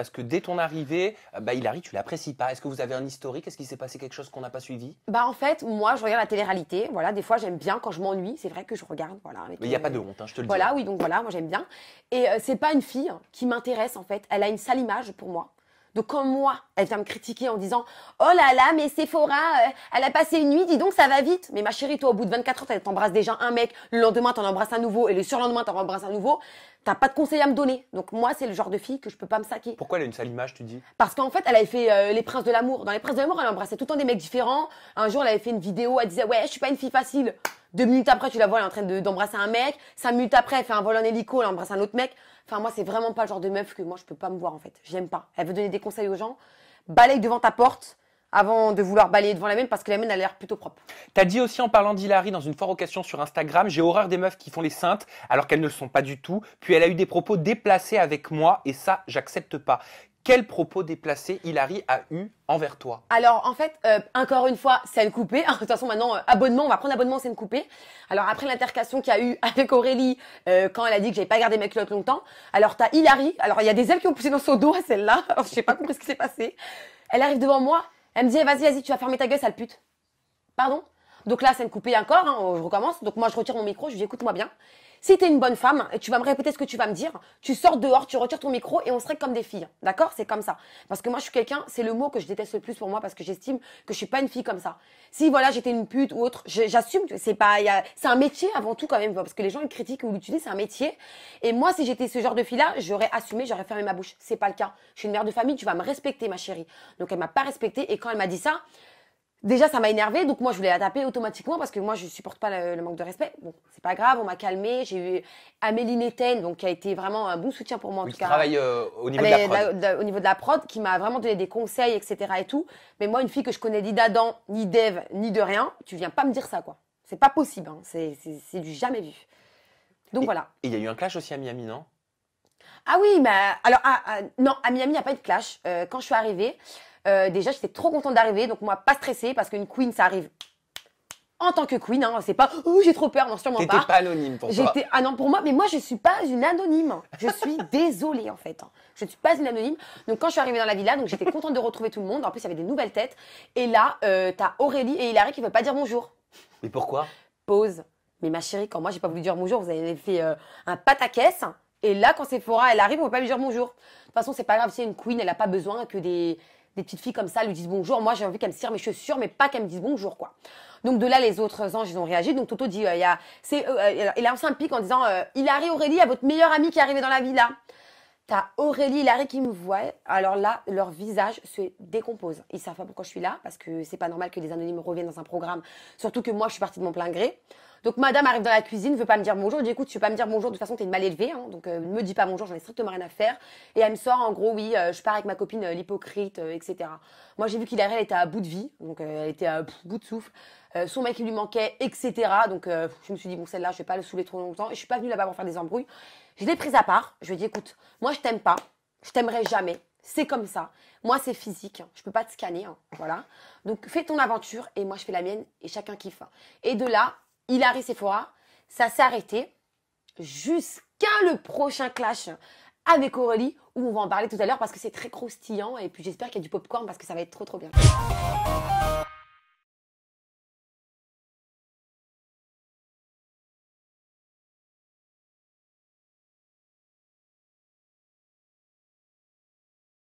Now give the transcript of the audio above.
parce que dès ton arrivée, Hilary, tu l'apprécies pas. Est-ce que vous avez un historique? Est-ce qu'il s'est passé quelque chose qu'on n'a pas suivi? Bah en fait, moi je regarde la télé-réalité. Voilà, des fois j'aime bien quand je m'ennuie. C'est vrai que je regarde. Voilà. Mais il n'y a pas de honte, hein, je te le dis. Voilà, oui, donc voilà, moi j'aime bien. Et c'est pas une fille qui m'intéresse en fait. Elle a une sale image pour moi. Donc quand moi, elle vient me critiquer en disant « Oh là là, mais Sephora, elle a passé une nuit, dis donc ça va vite. » Mais ma chérie, toi, au bout de 24 heures, t'embrasses déjà un mec, le lendemain, t'en embrasses un nouveau, et le surlendemain, t'en embrasses un nouveau. T'as pas de conseils à me donner. Donc moi, c'est le genre de fille que je peux pas me saquer. Pourquoi elle a une sale image, tu dis? Parce qu'en fait, elle avait fait Les Princes de l'amour. Dans Les Princes de l'amour, elle embrassait tout le temps des mecs différents. Un jour, elle avait fait une vidéo, elle disait « Ouais, je suis pas une fille facile. » 2 minutes après, tu la vois, elle est en train d'embrasser un mec. 5 minutes après, elle fait un vol en hélico, elle embrasse un autre mec. Enfin, moi, c'est vraiment pas le genre de meuf que moi, je peux pas me voir, en fait. J'aime pas. Elle veut donner des conseils aux gens. Balaye devant ta porte avant de vouloir balayer devant la mienne parce que la mienne, elle a l'air plutôt propre. T'as dit aussi en parlant d'Hilary dans une foire occasion sur Instagram, j'ai horreur des meufs qui font les saintes alors qu'elles ne le sont pas du tout. Puis elle a eu des propos déplacés avec moi et ça, j'accepte pas. Quels propos déplacés Hilary a eu envers toi? Alors, en fait, encore une fois, scène coupée. De toute façon, maintenant, abonnement, on va prendre abonnement scène coupée. Alors, après l'intercation qu'il y a eu avec Aurélie, quand elle a dit que j'avais pas gardé mes culottes longtemps, alors t'as Hilary. Alors, il y a des ailes qui ont poussé dans son dos à celle-là. Alors, je sais pas compris ce qui s'est passé. Elle arrive devant moi. Elle me dit, vas-y, tu vas fermer ta gueule, sale pute. Pardon? Donc là, scène coupée encore, hein, je recommence. Donc moi, je retire mon micro, je lui dis, écoute-moi bien. Si t'es une bonne femme, et tu vas me répéter ce que tu vas me dire, tu sors dehors, tu retires ton micro et on serait comme des filles. D'accord? C'est comme ça. Parce que moi, je suis quelqu'un, c'est le mot que je déteste le plus pour moi parce que j'estime que je suis pas une fille comme ça. Si voilà, j'étais une pute ou autre, j'assume que c'est pas, c'est un métier avant tout quand même, parce que les gens ils critiquent ou l'utilisent, c'est un métier. Et moi, si j'étais ce genre de fille-là, j'aurais assumé, j'aurais fermé ma bouche. C'est pas le cas. Je suis une mère de famille, tu vas me respecter, ma chérie. Donc elle m'a pas respectée et quand elle m'a dit ça, déjà, ça m'a énervée, donc moi je voulais la taper automatiquement parce que moi je supporte pas le manque de respect. Bon, c'est pas grave, on m'a calmée. J'ai eu Amélie Neten, donc qui a été vraiment un bon soutien pour moi en Oui, tout qui cas. travaille au niveau de la prod. Au niveau de la prod, qui m'a vraiment donné des conseils, etc. et tout. Mais moi, une fille que je connais ni d'Adam, ni d'Ève, ni de rien, tu viens pas me dire ça, quoi. C'est pas possible, hein. C'est du jamais vu. Donc voilà. Et il y a eu un clash aussi à Miami, non? Ah oui, mais alors non, à Miami, il n'y a pas eu de clash. Quand je suis arrivée, déjà, j'étais trop contente d'arriver, donc moi, pas stressée, parce qu'une queen, ça arrive en tant que queen, hein, c'est pas « Oh, j'ai trop peur », non, sûrement T'étais pas. pas anonyme pour toi. Ah non, pour moi, mais moi, je suis pas une anonyme. Je suis désolée, en fait. Je ne suis pas une anonyme. Donc, quand je suis arrivée dans la villa, donc j'étais contente de retrouver tout le monde. En plus, il y avait des nouvelles têtes. Et là, t'as Aurélie et Hilary qui ne veulent pas dire bonjour. Mais pourquoi? Pause. Mais ma chérie, quand moi, j'ai pas voulu dire bonjour, vous avez fait un pataquès. Et là, quand Sephora, elle arrive, on ne peut pas lui dire bonjour. De toute façon, c'est pas grave, c'est une queen, elle n'a pas besoin que des petites filles comme ça lui disent bonjour. Moi, j'ai envie qu'elle me tire mes chaussures, mais pas qu'elle me dise bonjour, quoi. Donc de là, les autres anges, ils ont réagi. Donc Toto dit, il a lancé un pic en disant, Hilary, Aurélie, à votre meilleure amie qui est arrivée dans la villa. T'as Aurélie, Hilary qui me voient. Alors là, leur visage se décompose. Ils savent pas pourquoi je suis là, parce que c'est pas normal que des anonymes reviennent dans un programme. Surtout que moi, je suis partie de mon plein gré. Donc madame arrive dans la cuisine, veut pas me dire bonjour. Je dis écoute, tu veux pas me dire bonjour, de toute façon t'es une mal élevée, hein, donc ne me dis pas bonjour, j'en ai strictement rien à faire. Et elle me sort en gros, oui, je pars avec ma copine l'hypocrite, etc. Moi j'ai vu qu'Hilary elle était à bout de vie, donc elle était à bout de souffle. Son mec il lui manquait, etc. Donc je me suis dit bon celle-là je vais pas le saouler trop longtemps et je suis pas venue là-bas pour faire des embrouilles. Je l'ai prise à part, je lui ai dit écoute, moi je t'aime pas, je t'aimerai jamais. C'est comme ça. Moi, c'est physique. Je peux pas te scanner. Hein, voilà. Donc, fais ton aventure et moi, je fais la mienne et chacun kiffe. Et de là, Hilary Sephora, ça s'est arrêté jusqu'à le prochain clash avec Aurélie où on va en parler tout à l'heure parce que c'est très croustillant et puis j'espère qu'il y a du popcorn parce que ça va être trop trop bien.